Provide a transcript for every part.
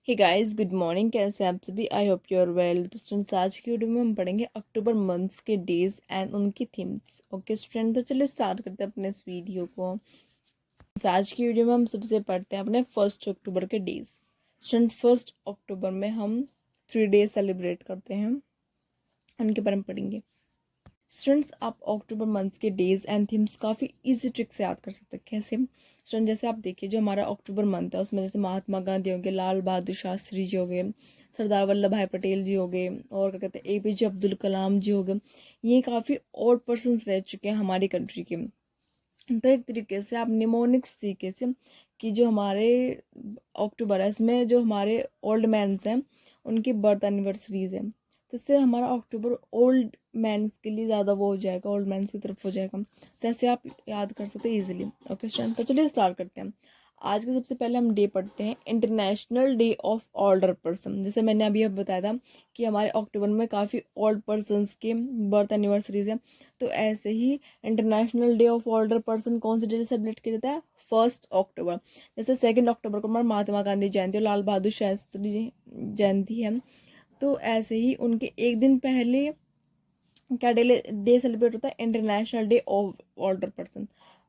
Hey guys, good morning. कैसे हैं आप सभी? I hope you are well. तो स्टूडेंट्स, आज की वीडियो में हम पढ़ेंगे अक्टूबर मंथ्स के डेज एंड उनकी थीम्स। ओके स्टूडेंट, तो चलिए स्टार्ट करते हैं अपने इस वीडियो को। आज की वीडियो में हम सबसे पढ़ते हैं अपने 1 अक्टूबर के डेज। स्टूडेंट, 1 अक्टूबर में हम 3 डेज सेलिब्रेट करते हैं, उनके बारे में पढ़ेंगे। स्टूडेंट्स, आप अक्टूबर मंथ्स के डेज एंड थीम्स काफ़ी इजी ट्रिक से याद कर सकते हैं। कैसे स्टूडेंट? जैसे आप देखिए, जो हमारा अक्टूबर मंथ है उसमें जैसे महात्मा गांधी हो गए, लाल बहादुर शास्त्री जी हो गए, सरदार वल्लभ भाई पटेल जी हो गए, और क्या कहते हैं APJ अब्दुल कलाम जी हो गए। ये काफ़ी और पर्सनस रह चुके हैं हमारी कंट्री के। तो एक तरीके से आप निमोनिक्स तरीके से कि जो हमारे अक्टूबर है इसमें जो हमारे ओल्ड मैंस हैं उनकी बर्थ एनिवर्सरीज है, तो इससे हमारा अक्टूबर ओल्ड मैंस के लिए ज़्यादा वो हो जाएगा, ओल्ड मैंस की तरफ हो जाएगा। तो ऐसे आप याद कर सकते हैं ईजिली। ओके स्टूडेंट, तो चलिए स्टार्ट करते हैं। आज के सबसे पहले हम डे पढ़ते हैं, international day of older person. जैसे मैंने अभी अब बताया था कि हमारे अक्टूबर में काफ़ी ओल्ड पर्सनस के बर्थ एनिवर्सरीज हैं, तो ऐसे ही international day of older person कौन से डे सेलिब्रेट किया जाता है? 1 अक्टूबर। जैसे 2 अक्टूबर को हमारा महात्मा गांधी जयंती और लाल बहादुर शास्त्री जयंती है, तो ऐसे ही उनके एक दिन पहले क्या डे सेलिब्रेट होता है? International day of older person.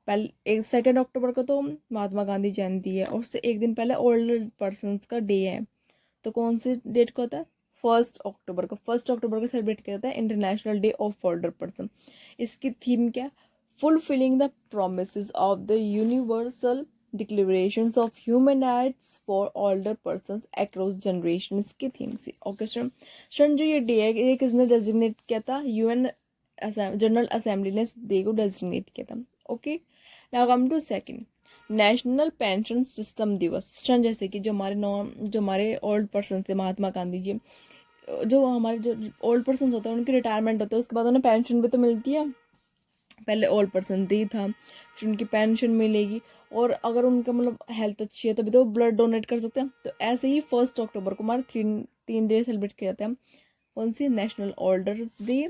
पहले 2 अक्टूबर को तो महात्मा गांधी जयंती है, और उससे एक दिन पहले ओल्डर पर्सन का डे है, तो कौन सी डेट को होता है? 1 अक्टूबर को। 1 अक्टूबर को सेलिब्रेट किया जाता है international day of older person. इसकी थीम क्या? Fulfilling the promise of the universal declarations of human rights for older person across generation. इसकी थीम सी। ओके स्टूडेंट, जो ये डे है ये किसने डेजिग्नेट किया था? UN जनरल असेंबली ने इस डे को डेजिग्नेट किया था। Okay, now come to second, national pension system दिवस। स्टूडेंट, जैसे कि जो हमारे ओल्ड पर्सन थे, महात्मा गांधी जी, जो हमारे जो ओल्ड पर्सन होते हैं उनकी रिटायरमेंट होता है, उसके बाद उन्हें पेंशन भी तो मिलती है। पहले ओल्ड पर्सन डी था, फिर उनकी पेंशन मिलेगी, और अगर उनका मतलब हेल्थ अच्छी है तभी तो ब्लड डोनेट कर सकते हैं। तो ऐसे ही 1 अक्टूबर को हमारे तीन डे सेलिब्रेट किया जाता है। कौन सी? National older day,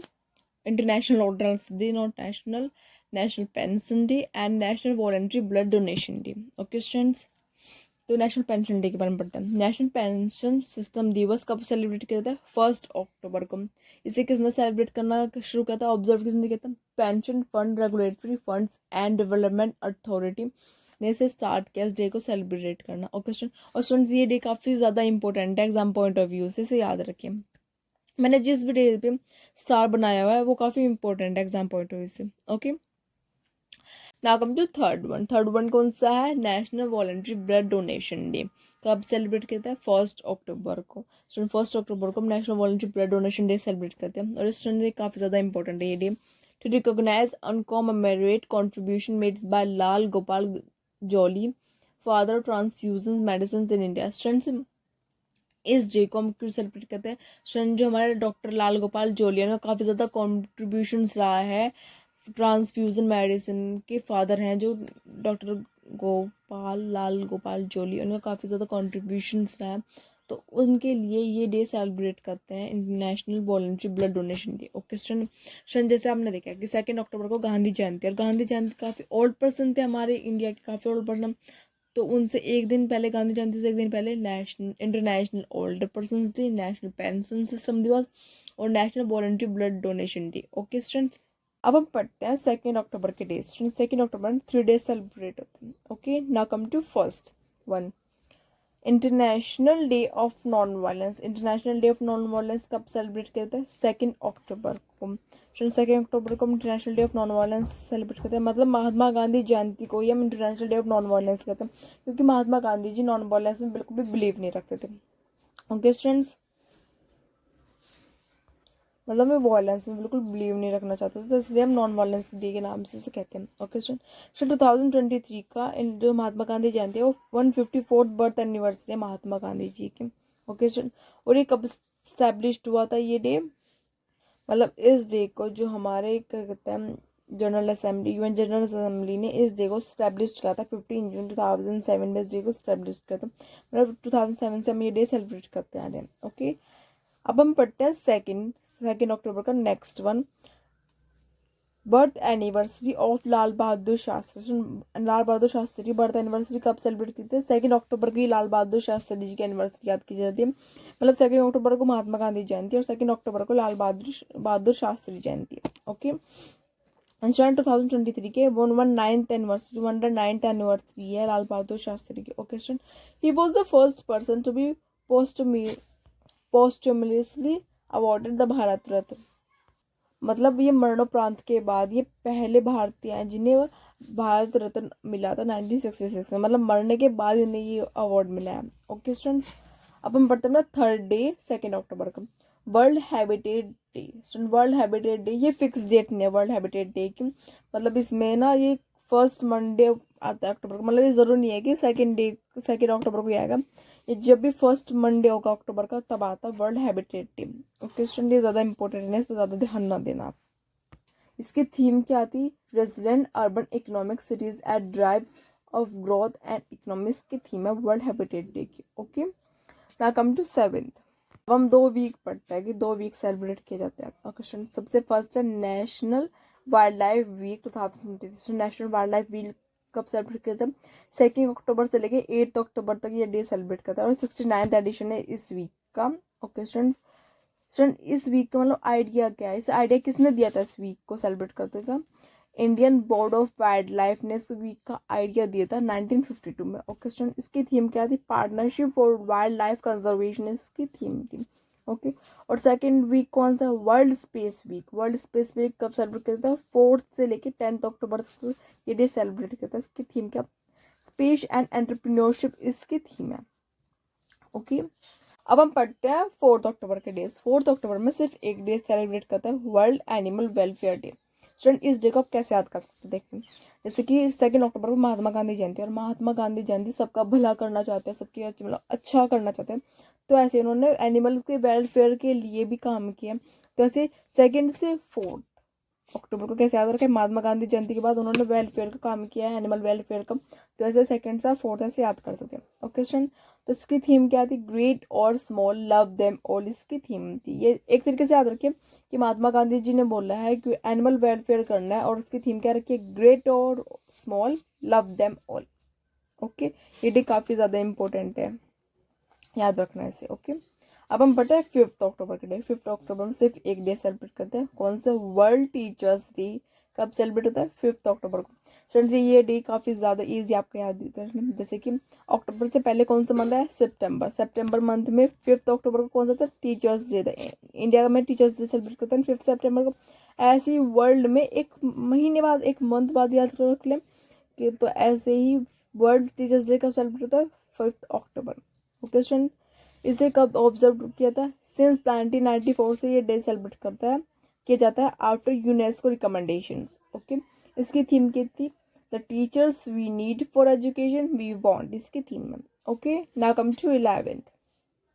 international olders day, not national, national pension day and national voluntary blood donation day. Okay students, तो नेशनल पेंशन डे के बारे में पढ़ते हैं। नेशनल पेंशन सिस्टम दिवस कब सेलिब्रेट किया जाता है? 1 अक्टूबर को। इसे किसने सेलिब्रेट करना शुरू किया था, ऑब्जर्व किसने किया था? Pension fund regulatory funds and development authority ने इसे स्टार्ट किया इस डे को सेलिब्रेट करना। ओके स्टूडेंट, और स्टूडेंट्स ये डे काफ़ी ज़्यादा इंपॉर्टेंट है एग्जाम पॉइंट ऑफ व्यू से, इसे याद रखिए। मैंने जिस भी डे पे स्टार बनाया हुआ है वो काफ़ी इंपॉर्टेंट है एग्जाम पॉइंट ऑफ व्यू से। Okay, now come to third one कौन सा है? National voluntary blood donation day. कब सेलिब्रेट करते हैं? 1 अक्टूबर को। स्टूडेंट, 1 अक्टूबर को हम national voluntary blood donation day celebrate करते हैं, और स्टूडेंट ये काफ़ी ज़्यादा इंपॉर्टेंट है ये day, to recognise and commemorate contribution made by Lal Gopal Jolly, father of transfusion medicine in India. Students, इस डे को हम क्यों सेलिब्रेट करते हैं? स्टूडेंट, जो हमारे डॉक्टर लाल गोपाल जोलिया ने काफ़ी ज़्यादा कॉन्ट्रीब्यूशंस रहा है, ट्रांसफ्यूज़न मेडिसिन के फादर हैं जो डॉक्टर लाल गोपाल जोली, उनका काफ़ी ज़्यादा कॉन्ट्रीब्यूशंस रहा है, तो उनके लिए ये डे सेलिब्रेट करते हैं, international voluntary blood donation day. Okay student, जैसे आपने देखा कि 2 अक्टूबर को गांधी जयंती, और गांधी जयंती काफ़ी ओल्ड पर्सन थे हमारे इंडिया के, काफ़ी ओल्ड पर्सन, तो उनसे एक दिन पहले, गांधी जयंती से एक दिन पहले, national international older person day, national pension system दिवस और national voluntary blood donation day. Okay student, अब हम पढ़ते हैं 2 अक्टूबर के डेज। 2 अक्टूबर 3 डेज सेलिब्रेट होते हैं। Okay, now come to first one, international day of non violence. International day of non violence कब सेलिब्रेट करते हैं? 2 अक्टूबर को। 2 अक्टूबर को हम international day of non violence celebrate करते हैं, मतलब महात्मा गांधी जयंती को ही हम इंटरनेशनल डे ऑफ नॉन वायलेंस कहते हैं, क्योंकि महात्मा गांधी जी नॉन वायलेंस में बिल्कुल भी बिलीव नहीं रखते थे। ओके स्टूडेंट्स, मतलब मैं वायलेंस में बिल्कुल बिलीव नहीं रखना चाहता था, तो इसलिए हम नॉन वायलेंस डे के नाम से इसे कहते हैं। ओके स्टूडेंट, सो 2023 का जो महात्मा गांधी जयंती है वो 154th बर्थ एनिवर्सरी है महात्मा गांधी जी की। ओके स्टूडेंट, और ये कब स्टैब्लिश्ड हुआ था ये डे? मतलब इस डे को जो हमारे क्या कहते हैं general assembly, UN general assembly ने इस डे को स्टैब्लिश किया था 15 जून 2007 में, इस डे को स्टैब्लिश किया था, मतलब 2007 से हम ये डे सेलिब्रेट करते आ रहे हैं। ओके, अब हम पढ़ते हैं सेकेंड अक्टूबर का next one, birth anniversary of Lal Bahadur Shastri. Lal Bahadur Shastri birth anniversary कब सेलिब्रेट की थी? 2 अक्टूबर की लाल बहादुर शास्त्री जी की एनिवर्सरी याद की जाती है। मतलब 2 अक्टूबर को महात्मा गांधी जयंती और 2 अक्टूबर को लाल बहादुर शास्त्री जयंती। ओके। इंस्टांट 2023 के 119th एनिवर्सरी है लाल बहादुर शास्त्री की। Okay student, he was the first person to be posthumously awarded the Bharat Ratna. मतलब ये मरणोपरांत के बाद ये पहले भारतीय हैं जिन्हें भारत रत्न मिला था 1966 में। मतलब मरने के बाद इन्हें ये अवार्ड मिला है। ओके स्टूडेंट, अब हम पढ़ते हैं ना थर्ड डे 2 अक्टूबर का world habitat day. Student, world habitat day ये फिक्स डेट नहीं है वर्ल्ड हैबिटेट डे की। मतलब इसमें ना ये फर्स्ट मंडे आता है अक्टूबर को। मतलब ये जरूरी नहीं है कि 2 अक्टूबर को ही आएगा। ये जब भी फर्स्ट मंडे होगा अक्टूबर का तब आता है world habitat day. Okay student, ये ज़्यादा इंपॉर्टेंट है, इस पर ज़्यादा ध्यान ना देना आप। इसकी थीम क्या थी? Resident urban economic cities at drives of growth and economics की थीम है वर्ल्ड हैबिटेट डे की। Okay, now come to 7th। अब हम 2 वीक पढ़ते हैं कि 2 वीक सेलिब्रेट किए जाते हैं। ओके, सबसे फर्स्ट है national wild life week 2023। National wild life week कब सेलिब्रेट किया था? 2 अक्टूबर से लेके 8 अक्टूबर तक ये डे सेलिब्रेट करता है और 69th एडिशन है इस वीक का। ओके स्टूडेंट, इस वीक का मतलब आइडिया क्या है? इस आइडिया किसने दिया था इस वीक को सेलिब्रेट करने का? Indian board of wild life ने इस वीक का आइडिया दिया था 1952 में। ओके स्टूडेंट, इसकी थीम क्या थी? Partnership for wild life conservation इसकी थीम थी। ओके, और सेकंड वीक कौन सा? World space week. World space week कब सेलिब्रेट किया था? 4th से लेके 10th अक्टूबर तक ये डे सेलिब्रेट किया था। इसकी थीम क्या? स्पेस एंड एंटरप्रेन्योरशिप इसकी थीम है। ओके, अब हम पढ़ते हैं 4th अक्टूबर के डेज। 4th अक्टूबर में सिर्फ एक डे सेलिब्रेट करता है world animal welfare day. Student, इस डे को आप कैसे याद कर सकते हैं? देखते हैं, जैसे कि 2 अक्टूबर को महात्मा गांधी जयंती, और महात्मा गांधी जयंती सबका भला करना चाहते हैं, सबकी मतलब अच्छा करना चाहते हैं। तो ऐसे उन्होंने एनिमल्स के वेलफेयर के लिए भी काम किया। तो ऐसे 2 से 4 अक्टूबर को कैसे याद रखें? महात्मा गांधी जयंती के बाद उन्होंने वेलफेयर का काम किया है, एनिमल वेलफेयर का। तो ऐसे 2 से 4 ऐसे याद कर सकते हैं। ओके स्टूडेंट, तो इसकी थीम क्या थी? ग्रेट और स्मॉल लव देम ऑल इसकी थीम थी। ये एक तरीके से याद रखिए कि महात्मा गांधी जी ने बोला है कि एनिमल वेलफेयर करना है और उसकी थीम क्या रखिए? ग्रेट और small love them all. Okay, ये डे काफ़ी ज़्यादा इंपॉर्टेंट है, याद रखना है इसे। ओके, अब हम पढ़ते हैं 5th अक्टूबर के डे। 5th अक्टूबर में सिर्फ एक डे सेलिब्रेट करते हैं। कौन सा? World teachers day. कब सेलिब्रेट होता है? 5th अक्टूबर को। फ्रेंड्स, ये डे काफ़ी ज़्यादा ईजी आपको याद करना। जैसे कि अक्टूबर से पहले कौन सा मंथ है? सितंबर। सितंबर मंथ में 5th अक्टूबर को कौन सा था? टीचर्स डे था। इंडिया में टीचर्स डे सेलिब्रेट करते हैं 5 सितंबर को। ऐसे ही वर्ल्ड में एक महीने बाद, एक मंथ बाद याद रख लें कि, तो ऐसे ही वर्ल्ड टीचर्स डे कब सेलिब्रेट होता है? 5th अक्टूबर। ओके स्टूडेंट, इसे कब ऑब्जर्व किया था? सिंस 1994 से ये डे सेलिब्रेट किया जाता है आफ्टर यूनेस्को रिकमेंडेशंस। ओके, इसकी थीम की थी the teachers we need for education we want इसकी थीम में। Okay, now come to 11th।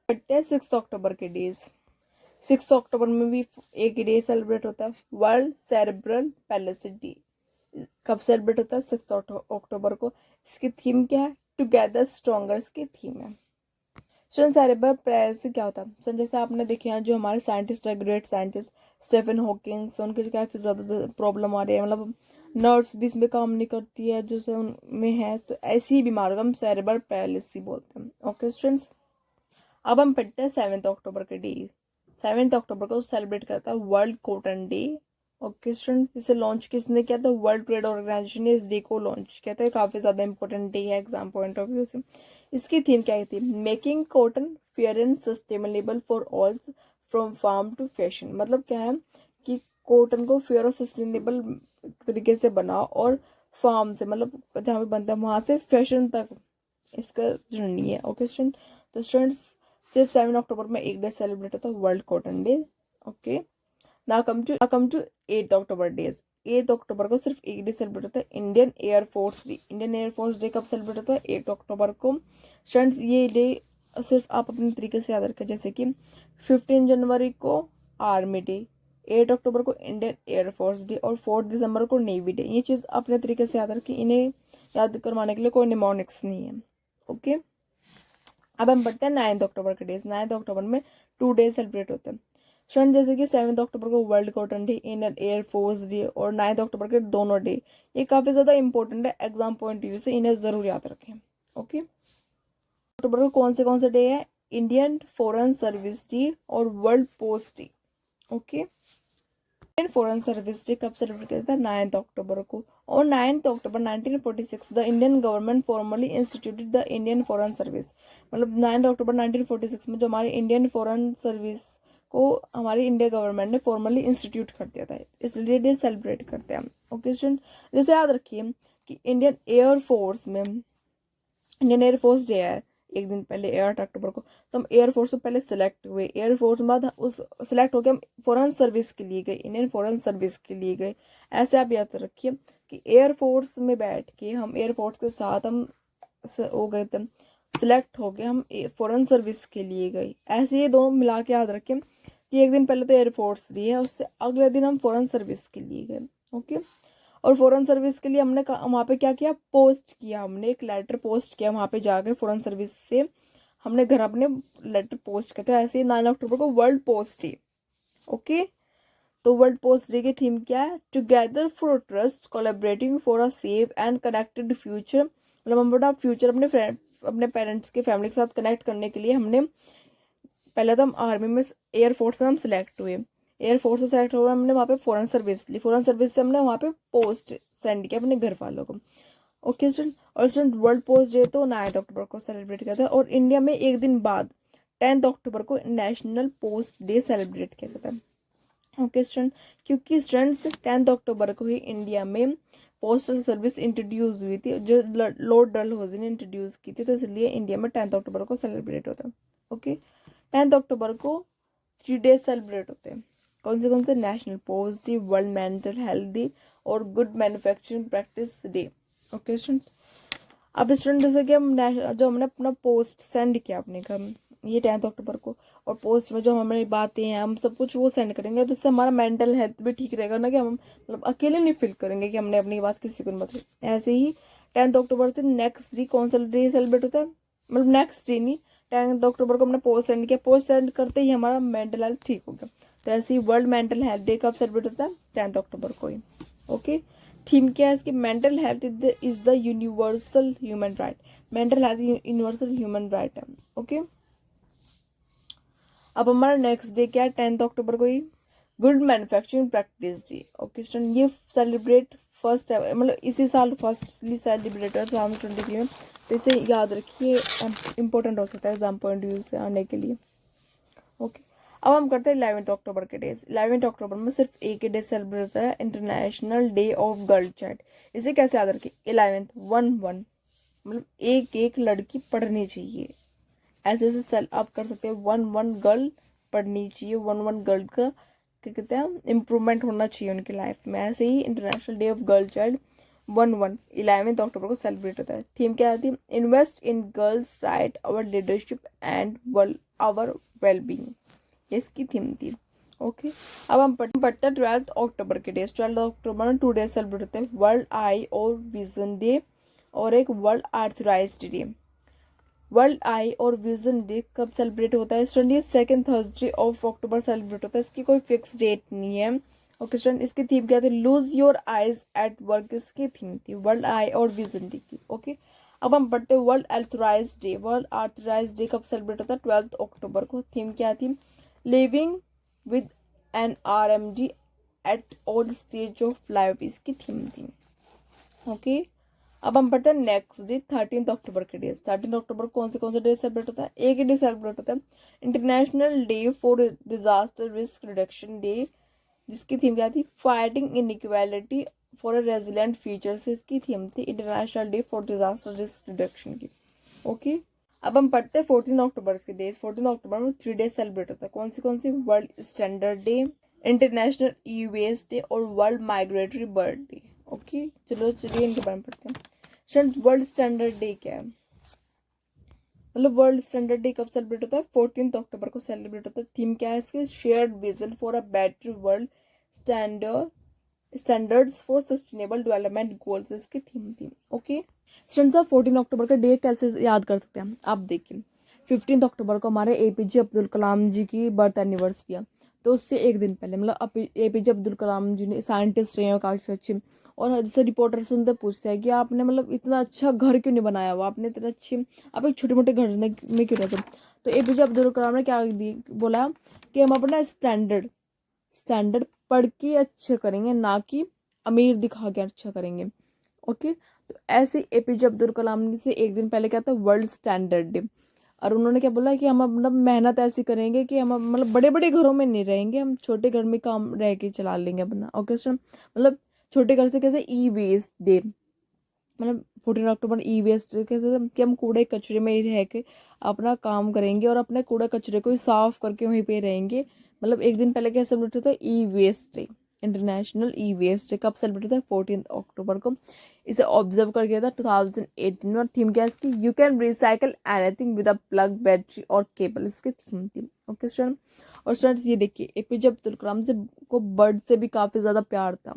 पढ़ते हैं 6 अक्टूबर के डेज। 6 अक्टूबर में भी एक डे सेलिब्रेट होता है, वर्ल्ड सेरेब्रल पैलिसी डे। कब सेलिब्रेट होता है? 6 अक्टूबर को। इसकी थीम क्या है? टुगेदर स्ट्रॉन्गर इसकी थीम है। सन सेरेब्रल पैलिसी क्या होता है? सन जैसे आपने देखे हैं जो हमारे साइंटिस्ट है, ग्रेट साइंटिस्ट स्टीफन हॉकिंग, उनके काफ़ी ज़्यादा प्रॉब्लम आ रही है, मतलब नर्व्स भी इसमें काम नहीं करती है जो से उनमें है, तो ऐसी ही बीमारी को हम सेरेब्रल पैलिसी बोलते हैं। ओके स्टूडेंट्स, अब हम पढ़ते हैं 7th अक्टूबर के डे। 7th अक्टूबर को सेलिब्रेट करता है world cotton day. Okay student, इसे लॉन्च किसने किया था? वर्ल्ड ट्रेड ऑर्गेनाइजेशन ने इस डे को लॉन्च किया था। काफ़ी ज़्यादा इंपॉर्टेंट डे है एग्जाम पॉइंट ऑफ व्यू से। इसकी थीम क्या थी? Making cotton fair and sustainable for all from farm to fashion. मतलब क्या है कि कॉटन को फेयर और सस्टेनेबल तरीके से बनाओ और फार्म से, मतलब जहाँ पे बनता है वहाँ से फैशन तक इसका जर्नी है। ओके स्टूडेंट, तो स्टूडेंट्स सिर्फ 7 अक्टूबर में एक डे सेलिब्रेट होता है world cotton day. Okay, now come to 8 October days. 8 अक्टूबर को सिर्फ एक डे सेलिब्रेट होता है Indian air force day. Indian air force day कब सेलिब्रेट होता है? 8 अक्टूबर को। स्टूडेंट्स, ये डे सिर्फ आप अपने तरीके से याद रखें, जैसे कि 15 जनवरी को आर्मी डे, 8 अक्टूबर को इंडियन एयरफोर्स डे और 4 दिसंबर को नेवी डे। ये चीज़ अपने तरीके से याद रखें, इन्हें याद करवाने के लिए कोई निमोनिक्स नहीं है। ओके, अब हम पढ़ते हैं 9th अक्टूबर के डेज। 9th अक्टूबर में 2 डेज सेलिब्रेट होते हैं। स्टूडेंट जैसे कि 7 अक्टूबर को world cotton day, Indian air force day और 9 अक्टूबर के दोनों डे, ये काफ़ी ज़्यादा इंपॉर्टेंट है एग्जाम पॉइंट व्यू से, इन्हें ज़रूर याद रखें। ओके, अक्टूबर को कौन से डे है? इंडियन फॉरेन सर्विस डे और world post day. Okay, Indian foreign service day कब सेलिब्रेट किया था? 9 अक्टूबर को। और 9 अक्टूबर 1946 the Indian government formally instituted the Indian foreign service, मतलब 9 अक्टूबर 1946 में जो हमारी इंडियन फॉरेन सर्विस को हमारी इंडिया गवर्नमेंट ने फॉर्मली इंस्टीट्यूट कर दिया था, इसलिए डे सेलिब्रेट करते हैं हम। ओके स्टूडेंट, जैसे याद रखिए कि इंडियन एयरफोर्स में इंडियन एयरफोर्स डे है एक दिन पहले 8 अक्टूबर को, तो हम एयरफोर्स में पहले सेलेक्ट हुए, एयरफोर्स में बाद उस सेलेक्ट होकर हम फॉरेन सर्विस के लिए गए, इंडियन फॉरेन सर्विस के लिए गए। ऐसे आप याद रखिए कि एयरफोर्स में बैठ के हम एयरफोर्स के साथ हम हो गए थे, सिलेक्ट हो गए, हम फॉरेन सर्विस के लिए गए। ऐसे ये दो मिला के याद रखें कि एक दिन पहले तो एयरफोर्स डे है, उससे अगले दिन हम फॉरेन सर्विस के लिए गए। ओके, और फॉरेन सर्विस के लिए हमने वहाँ पे क्या किया? पोस्ट किया, हमने एक लेटर पोस्ट किया वहाँ पे जाके फॉरेन सर्विस से हमने घर अपने लेटर पोस्ट किया था। ऐसे ही 9 अक्टूबर को वर्ल्ड पोस्ट डे। ओके, तो वर्ल्ड पोस्ट डे की थीम क्या है? Together for trust collaborating for a safe and connected future, मतलब हम अपना फ्यूचर अपने पेरेंट्स के फैमिली के साथ कनेक्ट करने के लिए हमने पहले तो हम आर्मी में एयरफोर्स में हम सिलेक्ट हुए, एयरफोर्स से सेलेक्ट हुआ, हमने वहाँ पे फॉरेन सर्विस ली, फॉरेन सर्विस से हमने वहाँ पे पोस्ट सेंड किया अपने घर वालों को। ओके स्टूडेंट, और स्टूडेंट वर्ल्ड पोस्ट डे तो 9 अक्टूबर को सेलिब्रेट किया था, और इंडिया में एक दिन बाद 10 अक्टूबर को नेशनल पोस्ट डे सेलिब्रेट किया जाता है। ओके स्टूडेंट, क्योंकि स्टूडेंट्स 10 अक्टूबर को ही इंडिया में पोस्टल सर्विस इंट्रोड्यूस हुई थी, जो लॉर्ड डलहौजी ने इंट्रोड्यूस की थी, तो इसलिए इंडिया में 10 अक्टूबर को सेलिब्रेट होता है। ओके, 10 अक्टूबर को 3 डेज सेलिब्रेट होते हैं। कौन से? National post day, world mental health day और good manufacturing practice day. Okay students, अब स्टूडेंट जैसे कि हम जो हमने अपना पोस्ट सेंड किया अपने घर, ये 10 अक्टूबर को, और पोस्ट में जो हमारी बातें हैं हम सब कुछ वो सेंड करेंगे, तो इससे हमारा मेंटल हेल्थ भी ठीक रहेगा ना, कि हम मतलब अकेले नहीं फील करेंगे कि हमने अपनी बात किसी को नहीं बताई। ऐसे ही 10 अक्टूबर से नेक्स्ट डे कौन सा डे सेलिब्रेट होता है? मतलब नेक्स्ट डे नहीं, 10 अक्टूबर को हमने पोस्ट सेंड किया, पोस्ट सेंड करते ही हमारा मेंटल हेल्थ ठीक हो गया, तो ऐसे ही वर्ल्ड मेंटल हेल्थ डे कब सेलिब्रेट होता है? 10 अक्टूबर को ही। ओके, थीम क्या है इसकी? Mental health is the universal human right, mental health universal human right है। ओके, अब हमारा नेक्स्ट डे क्या है? 10 अक्टूबर को ही good manufacturing practice day. Okay student, ये सेलिब्रेट फर्स्ट है, मतलब इसी साल फर्स्टली सेलिब्रेट हुआ 2023 में, तो इसे याद रखिए, इंपॉर्टेंट हो सकता है एग्जाम पॉइंट व्यू से आने के लिए। ओके, अब हम करते हैं 11 अक्टूबर के डेज। 11 अक्टूबर में सिर्फ एक ही डे सेलिब्रेट होता है, international day of girl child. इसे कैसे याद रखिए? 11 1 1, मतलब एक लड़की पढ़नी चाहिए, ऐसे सेल आप कर सकते हैं। 1 गर्ल पढ़नी चाहिए, 1 गर्ल का क्या कहते हैं, इम्प्रूवमेंट होना चाहिए उनकी लाइफ में। ऐसे ही international day of girl child 11 October को सेलिब्रेट होता है। थीम क्या आती है? Invest in girls right, our leadership and our wellbeing, इसकी थीम थी। ओके, अब हम पढ़ते हैं 12 अक्टूबर के डेज। 12 अक्टूबर में 2 डेज सेलिब्रेट होते हैं, वर्ल्ड आई और विजन डे और एक world arthritis day. World eye और विजन डे कब सेलिब्रेट होता है? स्टूडेंट, ये second Thursday of October celebrate होता है, इसकी कोई फिक्स डेट नहीं है। ओके स्टूडेंट, इसकी थीम क्या थी? Lose your eyes at work, इसकी थीम थी वर्ल्ड आई और विजन डे की। ओके, अब हम पढ़ते हैं world arthritis day. World arthritis day कब सेलिब्रेट होता है? 12 अक्टूबर को। थीम क्या थी? Living with an RMD at all stage of life, इसकी थीम थी। ओके, अब हम पढ़ते हैं नेक्स्ट डे 13 अक्टूबर के डेज। 13 अक्टूबर कौन से डे सेलिब्रेट होता है? एक ही डे सेलिब्रेट होता है, international day for disaster risk reduction day, जिसकी थीम क्या थी? Fighting inequality for a resilient future, से इसकी थीम थी international day for disaster risk reduction की। ओके, अब हम पढ़ते हैं 14 अक्टूबर के डेज। 14 अक्टूबर में 3 डेज सेलिब्रेट होता है, कौन सी? World standard day, international e waste day और world migratory bird day. Okay, चलिए इनके बारे में पढ़ते हैं। वर्ल्ड स्टैंडर्ड डे क्या है? मतलब वर्ल्ड स्टैंडर्ड डे कब सेलिब्रेट होता है? 14 अक्टूबर को सेलिब्रेट होता है। थीम क्या है इसकी? Shared vision for a better world, standards for sustainable development goals, इसकी थीम थी। ओके स्टूडेंट्स, आप 14 अक्टूबर का डे कैसे याद कर सकते हैं? आप देखिए, 15 अक्टूबर को हमारे APJ अब्दुल कलाम जी की बर्थ एनिवर्सरी है, तो उससे एक दिन पहले मतलब APJ अब्दुल कलाम जी ने साइंटिस्ट रहे हैं काफ़ी अच्छे, और जैसे रिपोर्टर से उनसे पूछते हैं कि आपने मतलब इतना अच्छा घर क्यों नहीं बनाया हुआ, आपने इतना अच्छे, आप एक छोटे मोटे घर में क्यों रहते। तो APJ अब्दुल कलाम ने क्या बोला कि हम अपना स्टैंडर्ड स्टैंडर्ड पढ़ के अच्छे करेंगे, ना कि अमीर दिखा के अच्छा करेंगे। ओके, तो ऐसे APJ अब्दुल कलाम से एक दिन पहले क्या था, वर्ल्ड स्टैंडर्ड डे। और उन्होंने क्या बोला कि हम मतलब मेहनत ऐसी करेंगे कि हम मतलब बड़े बड़े घरों में नहीं रहेंगे, हम छोटे घर में काम रह के चला लेंगे अपना। ओके सर, मतलब छोटे घर से कैसे, ई वेस्ट डे, मतलब 14 अक्टूबर ई वेस्ट कैसे कि हम कूड़े कचरे में ही रह के अपना काम करेंगे और अपने कूड़े कचरे को ही साफ करके वहीं पे रहेंगे। मतलब एक दिन पहले क्या सेलिब्रेट होता है, e waste day, international e waste day. कब सेलिब्रेट होता है, 14 अक्टूबर को। इसे ऑब्जर्व कर गया था 2018 में, और थीम क्या है इसकी, you can recycle anything with a plug, battery और केबल, इसकी थीम थी। ओके स्टूडेंट, और स्टूडेंट्स ये देखिए, APJ अब्दुल कलाम से को बर्ड से भी काफ़ी ज़्यादा प्यार था,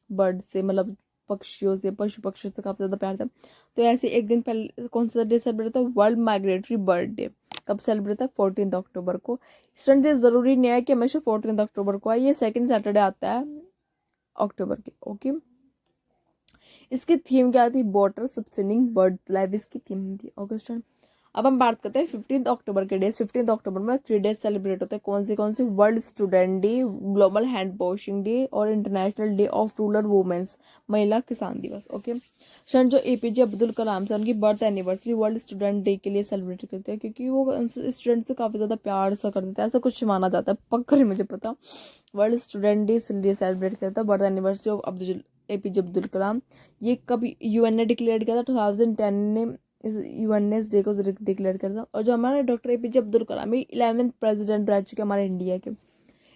बर्ड से मतलब पक्षियों से, पशु पक्षियों से काफ़ी ज़्यादा प्यार था। तो ऐसे एक दिन पहले कौन सा डे सेलिब्रेट होता है, वर्ल्ड माइग्रेटरी बर्ड डे। कब सेलिब्रेट होता है, 14 अक्टूबर को। स्टूडेंट, ये ज़रूरी नहीं है कि हमेशा 14 अक्टूबर को आए, ये सेकंड सैटरडे आता है अक्टूबर के। ओके, इसकी थीम क्या थी, वाटर सस्टेनिंग बर्ड लाइफ, इसकी थीम थी। ओके स्टूडेंट, अब हम बात करते हैं 15 अक्टूबर के डेज। 15 अक्टूबर में 3 डेज सेलिब्रेट होते हैं, कौन से, world student day, global hand washing day और international day of rural womens, महिला किसान दिवस। ओके स्टूडेंट, जो APJ अब्दुल कलाम से उनकी birth anniversary world student day के लिए सेलिब्रेट करते हैं, क्योंकि वो स्टूडेंट से काफ़ी ज़्यादा प्यार सा करते थे, ऐसा कुछ माना जाता है, पक्का नहीं मुझे पता। वर्ल्ड स्टूडेंट डे इसलिए सेलिब्रेट करता है, birth anniversary of APJ Abdul Kalam. ये कब UN ने डिक्लेयर किया था, 2010 ने इस UN ने इस डे को डिक्लेयर किया था। और जो हमारे डॉक्टर APJ अब्दुल कलाम, ये 11th प्रेसिडेंट रह चुके हमारे इंडिया के।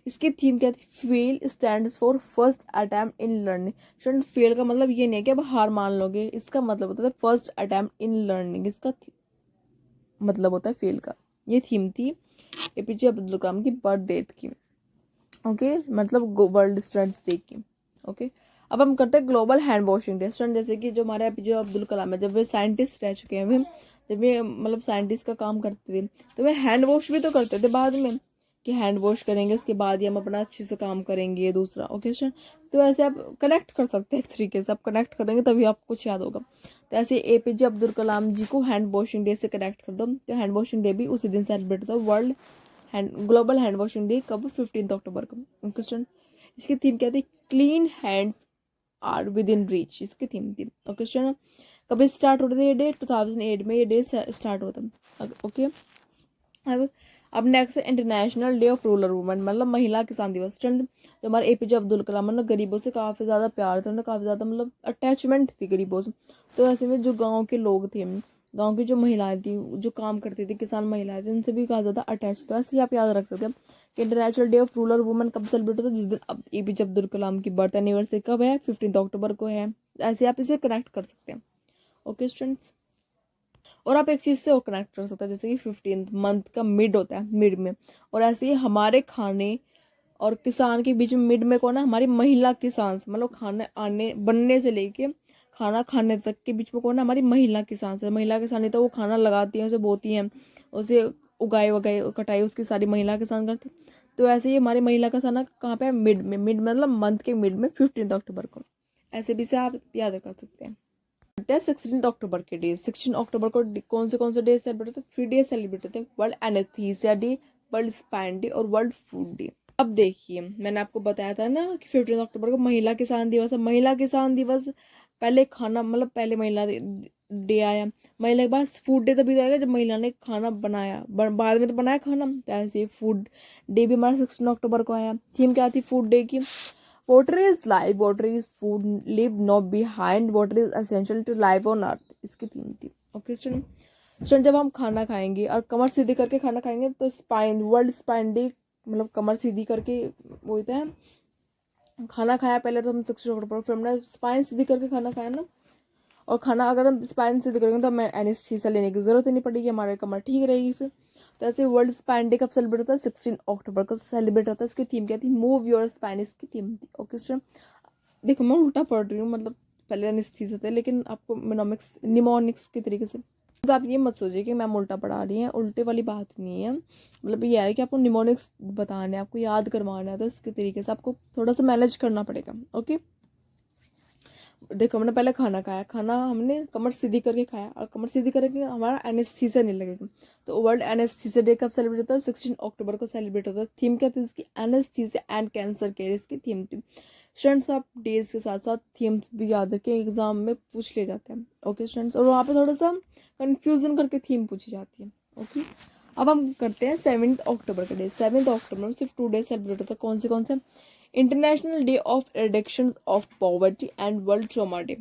इसकी थीम क्या थी, fail stands for first attempt in learning. Student, fail का मतलब ये नहीं है कि आप हार मान लोगे, इसका मतलब होता है फर्स्ट अटेम्प्ट इन लर्निंग, इसका मतलब होता है फेल का। ये थीम थी APJ अब्दुल कलाम की बर्थ डेट की। ओके, मतलब वर्ल्ड स्टूडेंट्स डे की। ओके, अब हम करते हैं global hand washing day. Student, जैसे कि जो हमारे APJ अब्दुल कलाम है, जब वे साइंटिस्ट रह चुके हैं, वे जब वे मतलब साइंटिस्ट का काम करते थे, तो वे हैंड वॉश भी तो करते थे बाद में, कि हैंड वॉश करेंगे उसके बाद ही हम अपना अच्छे से काम करेंगे दूसरा। ओके स्टूडेंट, तो ऐसे आप कनेक्ट कर सकते हैं, एक तरीके से आप कनेक्ट करेंगे तभी आपको कुछ याद होगा। तो ऐसे APJ अब्दुल कलाम जी को हैंड वॉशिंग डे से कनेक्ट कर दो, तो हैंड वॉशिंग डे भी उसी दिन सेलिब्रेट होता है, world global hand washing day. कब, 15 अक्टूबर को। ओके स्टूडेंट, इसकी थीम क्या थी, clean hands are within reach, इसकी थीम थी। ओके स्टूडेंट, कभी स्टार्ट होता था ये डे, 2008 में ये डे स्टार्ट होता। ओके, अब नेक्स्ट है international day of rural women, मतलब महिला किसान दिवस। स्टूडेंट, जो हमारे APJ अब्दुल कलाम ने गरीबों से काफ़ी ज़्यादा प्यार था, उन्हें काफ़ी ज़्यादा मतलब अटैचमेंट थी गरीबों से। तो ऐसे में जो गाँव के लोग थे, गांव की जो महिलाएं थी, जो काम करती थी, किसान महिलाएं थी, उनसे भी काफ़ी ज़्यादा अटैच था। इसलिए आप याद रख सकते हैं कि international day of rural women कब सेलिब्रेट होता है, जिस दिन अब APJ अब्दुल कलाम की बर्थ एनिवर्सरी कब है, 15 अक्टूबर को है। ऐसे आप इसे कनेक्ट कर सकते हैं। ओके स्टूडेंट्स, और आप एक चीज़ से और कनेक्ट कर सकते हैं, जैसे कि 15th मंथ का मिड होता है, मिड में, और ऐसे ही हमारे खाने और किसान के बीच में मिड में कौन है, हमारी महिला किसान, मतलब खाने आने बनने से लेके खाना खाने तक के बीच में कौन है, हमारी महिला किसान से। महिला किसान ही तो वो खाना लगाती हैं, उसे बोती हैं, उसे उगाई वगाई कटाई उसकी सारी महिला किसान करती। तो ऐसे ही हमारी महिला किसान कहाँ पे है, मिड में, मिड मतलब मंथ के मिड में, 15 अक्टूबर को। ऐसे भी से आप याद कर सकते हैं। 16 अक्टूबर के डे, 16 अक्टूबर को कौन से डे सेलिब्रेट होते हैं, 3 डे सेलिब्रेट होते हैं, world anaesthesia day, world spine day और वर्ल्ड फूड डे। अब देखिए, मैंने आपको बताया था ना कि 15 अक्टूबर को महिला किसान दिवस है। महिला किसान दिवस पहले खाना, मतलब पहले महिला डे आया, महिला के बाद फूड डे तभी तो आएगा जब महिला ने खाना बनाया, बाद में तो बनाया खाना। तो ऐसे फूड डे भी हमारा 16 अक्टूबर को आया। थीम क्या थी फूड डे की, water is life, water is food, leave not behind, water is essential to life on earth, इसकी थीम थी। ओके स्टूडेंट, जब हम खाना खाएंगे और कमर सीधी करके खाना खाएंगे, तो स्पाइन, वर्ल्ड स्पाइन डे, मतलब कमर सीधी करके बोलते हैं, खाना खाया पहले तो हम 16 अक्टूबर, फिर हमने स्पाइन सीधी करके खाना खाया ना, और खाना अगर हम स्पाइन सीधी करेंगे तो हमें एनेस्थीसिया लेने की जरूरत ही नहीं पड़ेगी, हमारे कमर ठीक रहेगी फिर। तो ऐसे वर्ल्ड स्पाइन डे कब सेलिब्रेट होता है, 16 अक्टूबर को सेलिब्रेट होता है। इसकी थीम क्या थी, मूव योर स्पाइन, इसकी थीम थी। ओके स्टूडेंट, देखो मैं उल्टा पढ़ रही हूँ, मतलब पहले एनेस्थीसिया थे, लेकिन आपको निमोनिक्स के तरीके से तो आप ये मत सोचिए कि मैम उल्टा पढ़ा रही हैं, उल्टे वाली बात नहीं है। मतलब ये है कि आपको निमोनिक्स बताने हैं, आपको याद करवाना है, तो इसके तरीके से आपको थोड़ा सा मैनेज करना पड़ेगा। ओके, देखो हमने पहले खाना खाया, खाना हमने कमर सीधी करके खाया, और कमर सीधी करके हमारा एनेस्थीसिया नहीं लगेगा। तो वर्ल्ड एनेस्थीसिया डे कब सेलिब्रेट होता है? 16 अक्टूबर को सेलिब्रेट होता है। थीम क्या थी इसकी? एनेस्थीसिया एंड कैंसर केयर इसकी थीम थी। स्टूडेंट्स, आप डेज के साथ साथ थीम्स भी याद रखें, एग्जाम में पूछ ले जाते हैं। ओके स्टूडेंट्स, और वहाँ पे थोड़ा सा कन्फ्यूजन करके थीम पूछी जाती है। ओके, अब हम करते हैं 7 अक्टूबर का डे। 7 अक्टूबर में सिर्फ 2 डेज सेलिब्रेट होता है। कौन से? International day of reduction of poverty and world trauma day.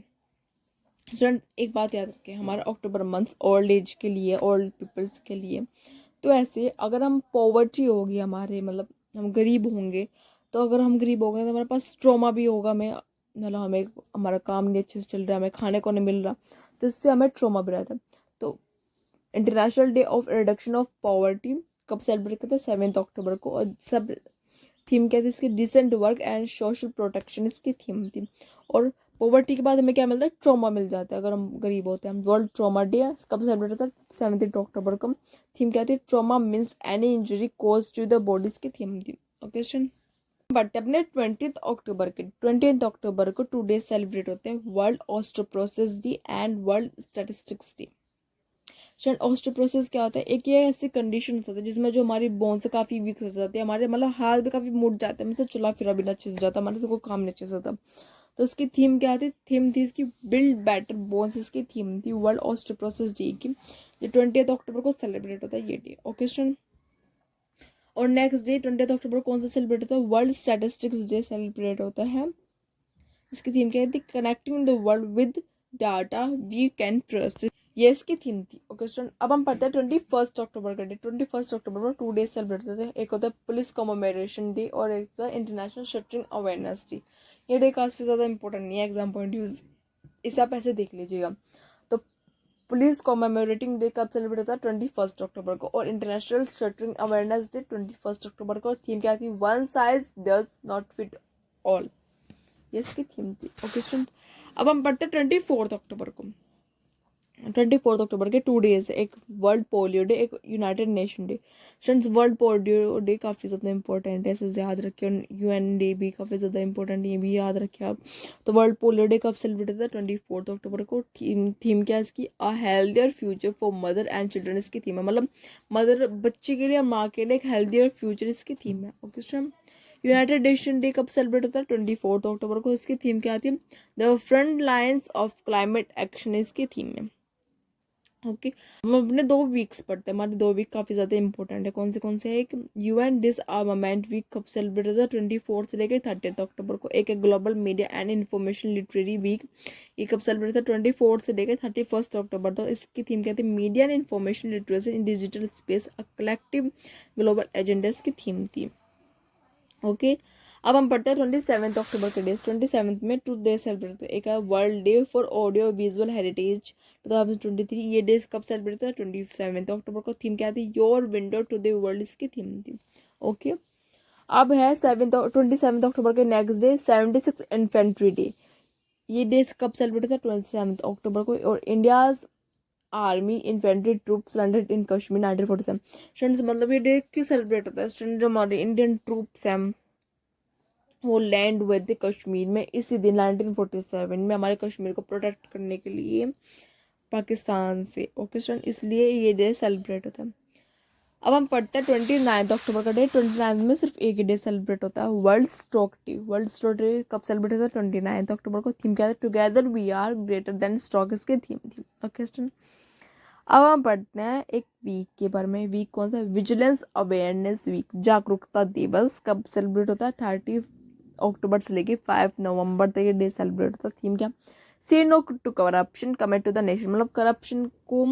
Student, एक बात याद रखें, हमारा अक्टूबर मंथ ओल्ड एज के लिए, ओल्ड पीपल्स के लिए। तो ऐसे अगर हम पॉवर्टी होगी हमारे, मतलब हम गरीब होंगे, तो अगर हम गरीब हो गए तो हमारे पास ट्रॉमा भी होगा, हमें मतलब हमें हमारा काम नहीं अच्छे से चल रहा है, हमें खाने को नहीं मिल रहा, तो इससे हमें ट्रॉमा भी रहता है। तो international day of reduction of poverty कब सेलिब्रेट करते हैं? 7 अक्टूबर को। और सब थीम क्या थी इसकी? Decent work and social protection इसकी थीम थी। और पॉवर्टी के बाद हमें क्या मिलता है? ट्रॉमा मिल जाता है अगर हम गरीब होते हैं। वर्ल्ड ट्रॉमा डे कब सेलिब्रेट होता है? 7 अक्टूबर को। थीम क्या थी? Trauma means any injury cause to the body की थीम थी। ओके स्टूडेंट, बट अपने 20 अक्टूबर को 2 डेज सेलिब्रेट होते हैं। World osteoporosis day and world statistics day. Student, osteoporosis क्या होता है? एक ये ऐसी कंडीशन होती है जिसमें जो हमारी बोन्स काफ़ी वीक हो जाती है, हमारे मतलब हाथ भी काफ़ी मुड़ जाते हैं, हमसे चला फिरा भी ना अच्छे से जाता, हमारे से कोई काम नहीं अच्छे से होता। तो इसकी थीम क्या थी? थीम थी इसकी बिल्ड बेटर बोन्स, इसकी थीम थी वर्ल्ड ऑस्टियोपोरोसिस डे की। ये 20 अक्टूबर को सेलिब्रेट होता है ये डे। ओके स्टूडेंट, और नेक्स्ट डे 20 अक्टूबर कौन सा सेलिब्रेट होता है? वर्ल्ड स्टैटिस्टिक्स डे सेलिब्रेट होता है। इसकी थीम क्या थी? Connecting the world with data we can trust, ये इसकी थीम थी। ओके स्टूडेंट, अब हम पढ़ते हैं 21 अक्टूबर का डे। 21 अक्टूबर में 2 डेज सेलिब्रेट होते हैं। एक होता है पुलिस कॉमेमोरेशन डे और एक होता है इंटरनेशनल शटरिंग अवेयरनेस डे। ये डे काफ़ी ज़्यादा इंपॉर्टेंट नहीं है एग्जाम पॉइंट यूज, इसे आप ऐसे देख लीजिएगा। तो पुलिस कॉमेमोरेटिंग डे कब सेलिब्रेट होता है? 21 अक्टूबर को। और इंटरनेशनल शटरिंग अवेयरनेस डे 21 अक्टूबर को। थीम क्या थी? One size does not fit all, ये इसकी थीम थी। ओके स्टूडेंट, अब हम पढ़ते हैं 24 अक्टूबर को। 24 अक्टूबर के 2 डेज, एक वर्ल्ड पोलियो डे, एक United nation day. Students, world polio day काफ़ी ज़्यादा इंपॉर्टेंट है, इसे याद रखिए। UN डे भी काफ़ी ज़्यादा इंपॉर्टेंट है, ये भी याद रखिए आप। तो वर्ल्ड पोलियो डे कब सेलिब्रेट होता है? 24 अक्टूबर को। थीम क्या है इसकी? अ healthier future for mother and children इसकी थीम है। मतलब मदर, बच्चे के लिए और माँ के लिए एक हेल्थियर फ्यूचर इसकी थीम है। Okay student, United nation day कब सेलिब्रेट होता है? 24 अक्टूबर को। इसकी थीम क्या आती है? The front lines of climate action इसकी थीम है। ओके, हम अपने 2 वीक्स पढ़ते हैं, हमारे 2 वीक काफ़ी ज़्यादा इंपॉर्टेंट है। कौन से हैं? एक UN डिसआर्मामेंट वीक कब सेलिब्रेट होता है? 24 से लेकर 30 अक्टूबर को। एक है global media and information literary week, ये कब सेलिब्रेट होता है? 24 से लेकर 31 अक्टूबर। तो इसकी थीम क्या थी? Media and information literacy in digital space, a collective global agenda की थीम थी। ओके, अब हम पढ़ते हैं 27 अक्टूबर के डेज। 27 में 2 डेज सेलिब्रेट होते हैं। एक है world day for audio visual heritage 2023, ये डेज कब सेलिब्रेट होता है? 27 अक्टूबर को। थीम क्या थी? Your window to the world इसकी थीम थी। ओके, अब है 27 अक्टूबर के नेक्स्ट डे 76 इन्फेंट्री डे, ये डेज कब सेलिब्रेट होता है? 27 अक्टूबर को। और India's army infantry troops landed in Kashmir 1947। Students, मतलब ये डे क्यों सेलिब्रेट होता है? स्टूडेंट, जो हमारे इंडियन ट्रूप्स हैं वो लैंड हुए थे कश्मीर में इसी दिन 1947 में, हमारे कश्मीर को प्रोटेक्ट करने के लिए पाकिस्तान से। ओके स्टूडेंट, इसलिए ये डे सेलिब्रेट होता है। अब हम पढ़ते हैं 29 अक्टूबर का डे। 29 में सिर्फ एक ही डे सेलिब्रेट होता है, world stroke day. World stroke day कब सेलिब्रेट होता है? 29 अक्टूबर को। थीम क्या है? Together we are greater than stroke इसकी थीम थी। ओके स्टूडेंट, अब हम पढ़ते हैं एक वीक के बारे में। वीक कौन सा? विजिलेंस अवेयरनेस वीक, जागरूकता दिवस कब सेलिब्रेट होता है? 30 अक्टूबर से लेके 5 नवंबर तक ये डे सेलिब्रेट होता है। थीम क्या? Say no to corruption, commit to the nation, मतलब करप्शन को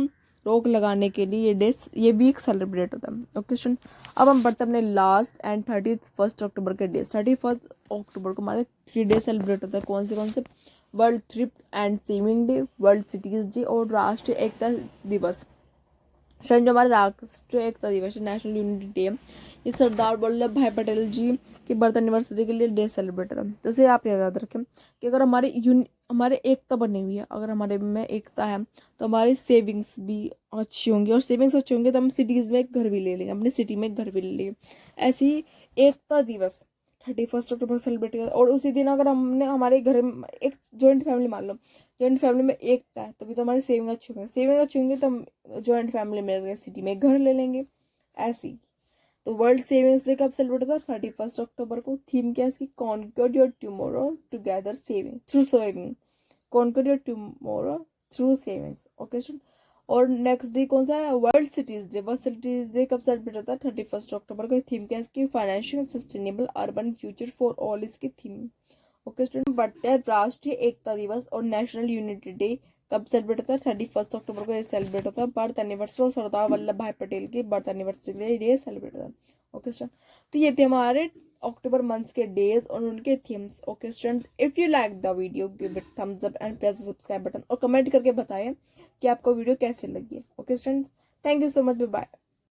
रोक लगाने के लिए ये वीक सेलिब्रेट होता है। ओके स्टूडेंट, अब हम पढ़ते हैं अपने लास्ट एंड 31 अक्टूबर के डेज। 31 अक्टूबर को हमारे 3 डे सेलिब्रेट होता है। कौन से? World thrift and saving day, world cities day और राष्ट्रीय एकता दिवस। स्टूडेंट जो हमारा राष्ट्रीय एकता दिवस है, नेशनल यूनिटी डे, ये सरदार वल्लभ भाई पटेल जी की बर्थ एनिवर्सरी के लिए डे सेलिब्रेट है। तो इसे आप याद रखें कि अगर हमारे एकता बनी हुई है, अगर हमारे में एकता है तो हमारी सेविंग्स भी अच्छी होंगी, और सेविंग्स अच्छी होंगी तो हम सिटीज़ में एक घर भी ले लेंगे, अपनी सिटी में एक घर भी ले लेंगे। ऐसे ही एकता दिवस 31 अक्टूबर सेलिब्रेट किया, और उसी दिन अगर हमने हमारे घर में एक जॉइंट फैमिली मान लो, जॉइंट फैमिली में एकता है तभी तो हमारी सेविंग अच्छी होगी, सेविंग अच्छी होंगी तो हम जॉइंट फैमिली में सिटी में घर ले लेंगे। ऐसी तो वर्ल्ड सेविंग्स डे कब सेलिब्रेट होता है? 31 अक्टूबर को। थीम क्या है इसकी? Conquer your tomorrow together saving through saving, conquer your tomorrow through savings. Okay student. और नेक्स्ट डे कौन सा है? World cities day. World cities day कब सेलिब्रेट होता है? 31 अक्टूबर को। थीम क्या है इसकी? Financial sustainable urban future for all इसकी थीम। Okay student. बढ़ते हैं राष्ट्रीय एकता दिवस और नेशनल यूनिटी डे कब सेलिब्रेट होता है? 31 अक्टूबर को ये सेलिब्रेट होता है। बर्थ एनिवर्सरी और सरदार वल्लभ भाई पटेल की बर्थ एनिवर्सरी के लिए ये सेलिब्रेट होता है। Okay student. तो ये थे हमारे अक्टूबर मंथ्स के डेज और उनके themes. Okay student, if you like the video give it thumbs up and press the subscribe button, और कमेंट करके बताएं कि आपको वीडियो कैसे लगी है। Okay student, thank you so much, bye bye.